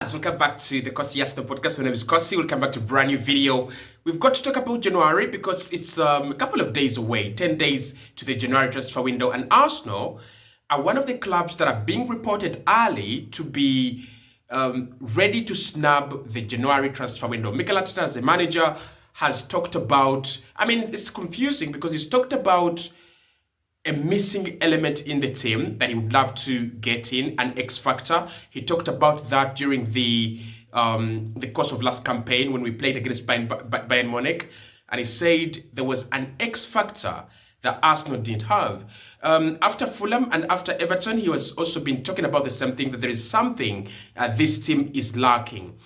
guys, welcome back to the Kosi Arsenal podcast. My name is Kosi. Welcome back to a brand new video. We've got to talk about January because it's a couple of days away, 10 days to the January transfer window. And Arsenal are one of the clubs that are being reported early to be ready to snub the January transfer window. Mikel Arteta, as the manager, has talked about, it's confusing because he's talked about a missing element in the team that he would love to get in, an X factor. He talked about that during the course of last campaign when we played against Bayern Munich, and he said there was an X factor that Arsenal didn't have. After Fulham and after Everton, he was also been talking about the same thing, that there is something this team is lacking.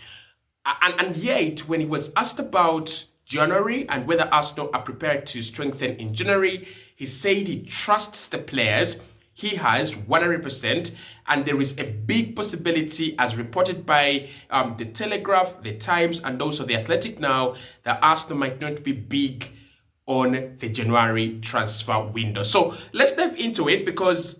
And yet, when he was asked about January and whether Arsenal are prepared to strengthen in January, he said he trusts the players. He has 100%, and there is a big possibility, as reported by the Telegraph, the Times, and also the Athletic now, that Arsenal might not be big on the January transfer window. So let's dive into it because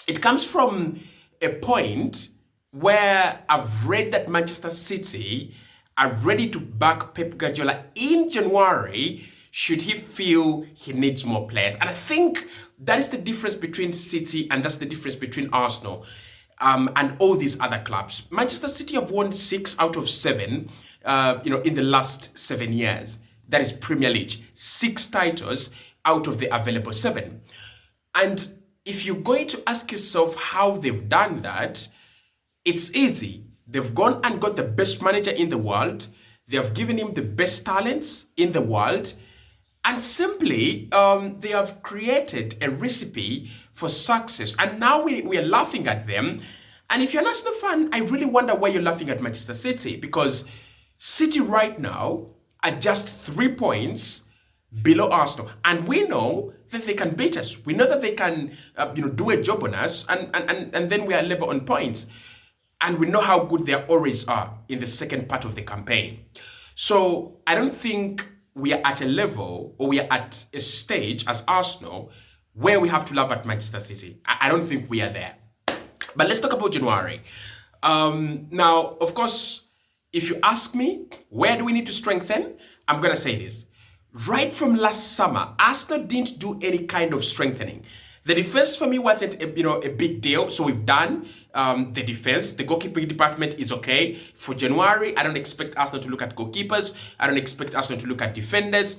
it comes from a point where I've read that Manchester City are ready to back Pep Guardiola in January should he feel he needs more players. And I think that is the difference between City and that's the difference between Arsenal and all these other clubs. Manchester City have won 6 out of 7 in the last 7 years. That is Premier League. 6 titles out of the available 7. And if you're going to ask yourself how they've done that, it's easy. They've gone and got the best manager in the world. They have given him the best talents in the world. And simply, they have created a recipe for success. And now we are laughing at them. And if you're an Arsenal fan, I really wonder why you're laughing at Manchester City. Because City right now are just 3 points below Arsenal. And we know that they can beat us. We know that they can do a job on us. And then we are level on points. And we know how good their always are in the second part of the campaign. So I don't think we are at a level or we are at a stage as Arsenal where we have to laugh at Manchester City. I don't think we are there. But let's talk about January. Now, of course, if you ask me, where do we need to strengthen? I'm going to say this. Right from last summer, Arsenal didn't do any kind of strengthening. The defense for me wasn't a big deal, so we've done the defense. The goalkeeping department is okay. For January, I don't expect Arsenal to look at goalkeepers. I don't expect Arsenal to look at defenders.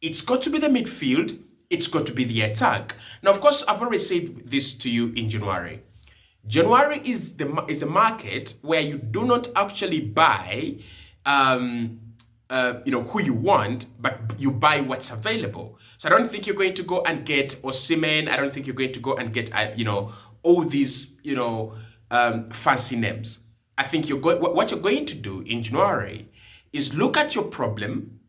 It's got to be the midfield. It's got to be the attack. Now, of course, I've already said this to you in January. January is a market where you do not actually buy who you want, but you buy what's available. So I don't think you're going to go and get Sane. I don't think you're going to go and get all these fancy names. I think what you're going to do in January is look at your problem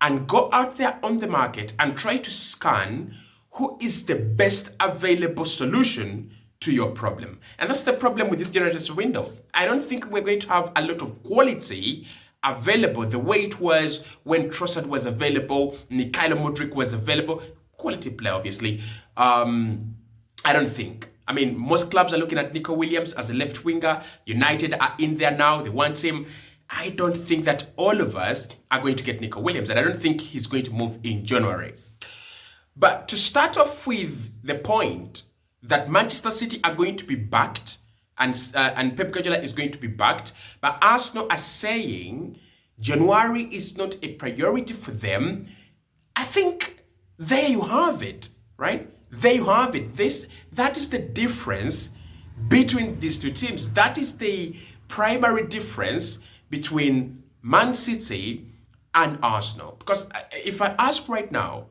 and go out there on the market and try to scan who is the best available solution to your problem. And that's the problem with this January transfer window. I don't think we're going to have a lot of quality available the way it was when Trossard was available, Mikhailo Mudryk was available. Quality player, obviously. I don't think. Most clubs are looking at Nico Williams as a left winger. United are in there now. They want him. I don't think that all of us are going to get Nico Williams, and I don't think he's going to move in January. But to start off with the point that Manchester City are going to be backed and Pep Guardiola is going to be backed, but Arsenal are saying January is not a priority for them. I think there you have it, right? There you have it. That is the difference between these two teams. That is the primary difference between Man City and Arsenal. Because if I ask right now,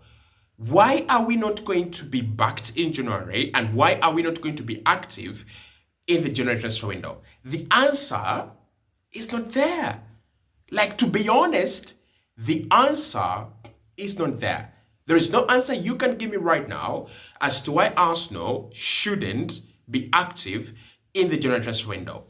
why are we not going to be backed in January and why are we not going to be active in the January transfer window? The answer is not there. To be honest, the answer is not there. There is no answer you can give me right now as to why Arsenal shouldn't be active in the January transfer window.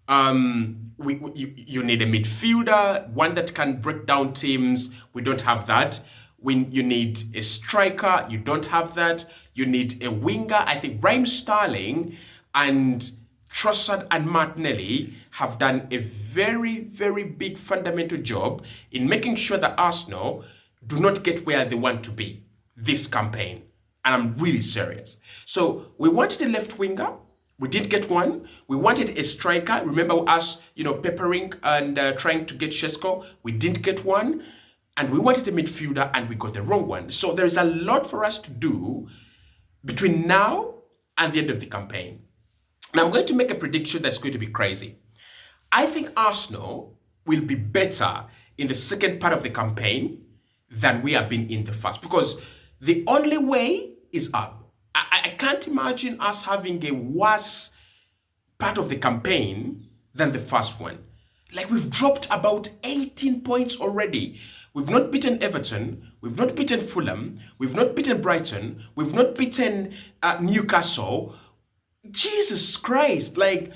You need a midfielder, one that can break down teams. We don't have that. You need a striker. You don't have that. You need a winger. I think Raheem Sterling and Trossard and Martinelli have done a very, very big fundamental job in making sure that Arsenal do not get where they want to be this campaign. And I'm really serious. So we wanted a left winger. We did get one. We wanted a striker. Remember us, peppering and trying to get Shesko. We didn't get one. And we wanted a midfielder and we got the wrong one. So there's a lot for us to do between now and the end of the campaign. Now I'm going to make a prediction that's going to be crazy. I think Arsenal will be better in the second part of the campaign than we have been in the first, because the only way is up. I can't imagine us having a worse part of the campaign than the first one. Like, we've dropped about 18 points already. We've not beaten Everton. We've not beaten Fulham. We've not beaten Brighton. We've not beaten Newcastle. Jesus Christ. Like,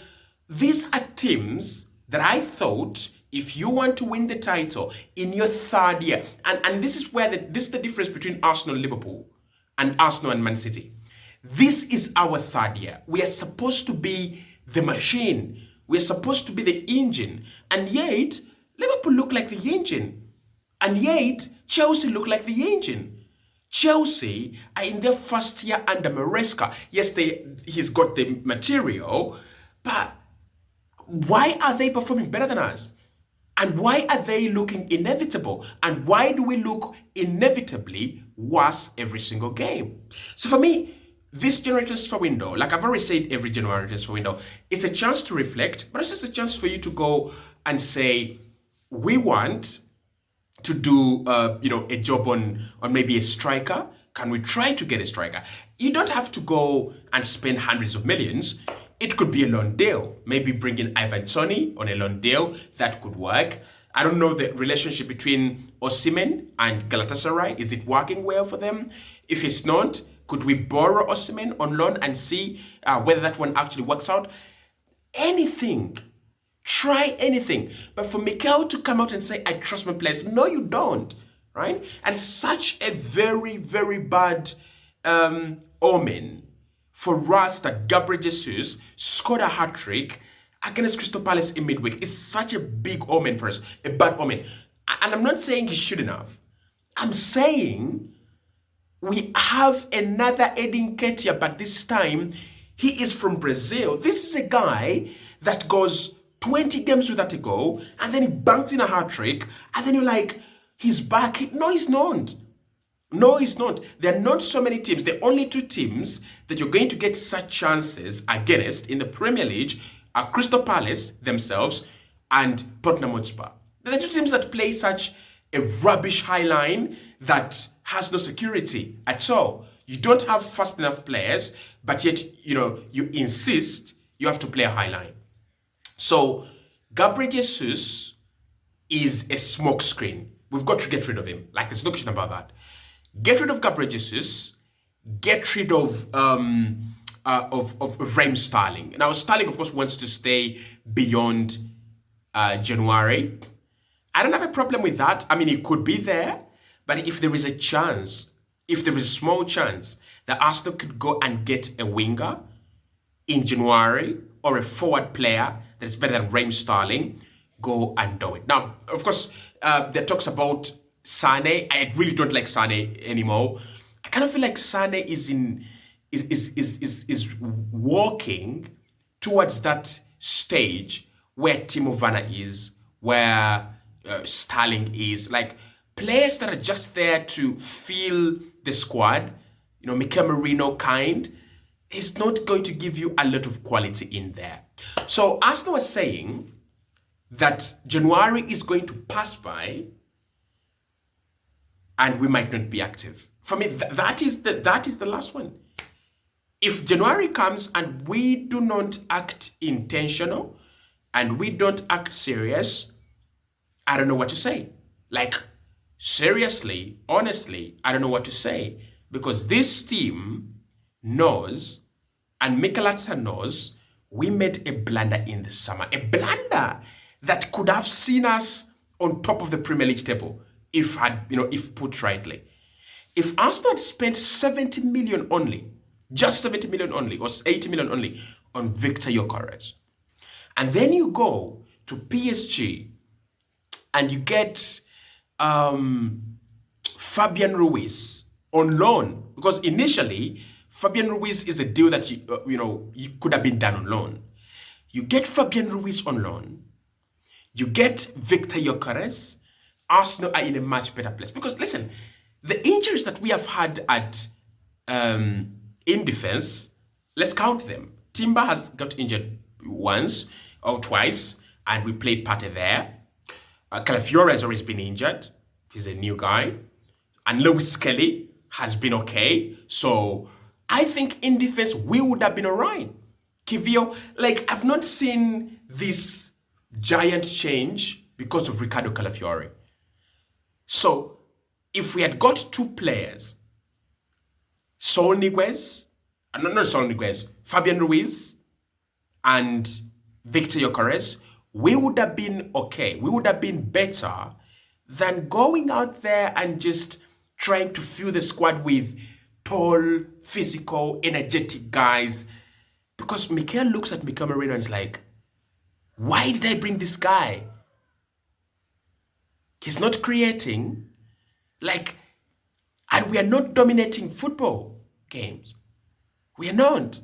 these are teams that I thought, if you want to win the title in your third year, and this is where this is the difference between Arsenal and Liverpool and Arsenal and Man City. This is our third year. We are supposed to be the machine. We are supposed to be the engine. And yet, Liverpool look like the engine. And yet, Chelsea look like the engine. Chelsea are in their first year under Maresca. Yes, he's got the material, but why are they performing better than us? And why are they looking inevitable? And why do we look inevitably worse every single game? So for me, this January transfer window, like I've already said, every January transfer window, is a chance to reflect, but it's just a chance for you to go and say, we want to do, a job on maybe a striker. Can we try to get a striker? You don't have to go and spend hundreds of millions. It could be a loan deal. Maybe bring in Ivan Toney on a loan deal. That could work. I don't know the relationship between Osimhen and Galatasaray. Is it working well for them? If it's not, could we borrow Osimhen on loan and see whether that one actually works out? Anything. Try anything. But for Mikel to come out and say, I trust my players. No, you don't. Right? And such a very, very bad omen for us that Gabriel Jesus scored a hat-trick against Crystal Palace in midweek. It's such a big omen for us, a bad omen. And I'm not saying he shouldn't have. I'm saying we have another Eddie Nketiah, but this time he is from Brazil. This is a guy that goes 20 games without a goal, and then he banks in a hat-trick, and then you're like, he's back. No, he's not. No, he's not. There are not so many teams. The only two teams that you're going to get such chances against in the Premier League are Crystal Palace themselves and Tottenham Hotspur. They're the two teams that play such a rubbish high line that has no security at all. You don't have fast enough players, but yet, you insist you have to play a high line. So, Gabriel Jesus is a smokescreen. We've got to get rid of him. Like, there's no question about that. Get rid of Gabriel Jesus. Get rid of Raheem Sterling. Now, Sterling, of course, wants to stay beyond January. I don't have a problem with that. I mean, it could be there. But if there is a chance, if there is a small chance that Arsenal could go and get a winger in January or a forward player that's better than Raheem Sterling, go and do it. Now, of course, there talks about Sane. I really don't like Sane anymore. I kind of feel like Sane is walking towards that stage where Timo Werner is, where Sterling is. Like, players that are just there to fill the squad, Mikel Merino kind, is not going to give you a lot of quality in there. So Arsenal was saying that January is going to pass by and we might not be active. For me, that is the last one. If January comes and we do not act intentional and we don't act serious, I don't know what to say. Like, seriously, honestly, I don't know what to say, because this team knows, and Mikel Arteta knows, we made a blunder in the summer. A blunder that could have seen us on top of the Premier League table if put rightly. If Arsenal had spent 70 million only, just 70 million only, or 80 million only on Victor Gyökeres. And then you go to PSG and you get Fabian Ruiz on loan, because initially Fabian Ruiz is a deal that you could have been done on loan. You get Fabian Ruiz on loan, you get Victor Gyökeres. Arsenal are in a much better place, because listen, the injuries that we have had at in defense, let's count them. Timber has got injured once or twice, and we played Partey there. Calafiore has always been injured. He's a new guy. And Lewis Kelly has been okay. So I think in defense, we would have been all right. Kivio, like, I've not seen this giant change because of Ricardo Calafiore. So if we had got two players, Fabian Ruiz and Victor Gyökeres, we would have been okay. We would have been better than going out there and just trying to fill the squad with tall, physical, energetic guys. Because Mikel looks at Mikel Merino and is like, why did I bring this guy? He's not creating, and we are not dominating football games. We are not.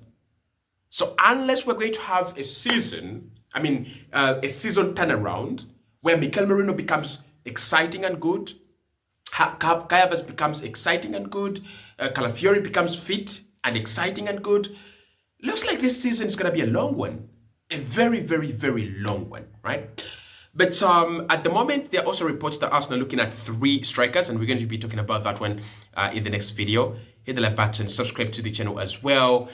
So unless we're going to have a season turnaround where Mikel Merino becomes exciting and good, Kai Havertz becomes exciting and good, Calafiore becomes fit and exciting and good, looks like this season is going to be a long one. A very, very, very long one, right? But at the moment, there are also reports that Arsenal are looking at 3 strikers, and we're going to be talking about that one in the next video. Hit the like button, subscribe to the channel as well.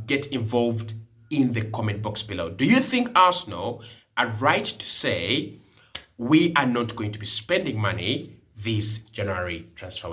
Get involved in the comment box below. Do you think Arsenal are right to say we are not going to be spending money this January transfer window?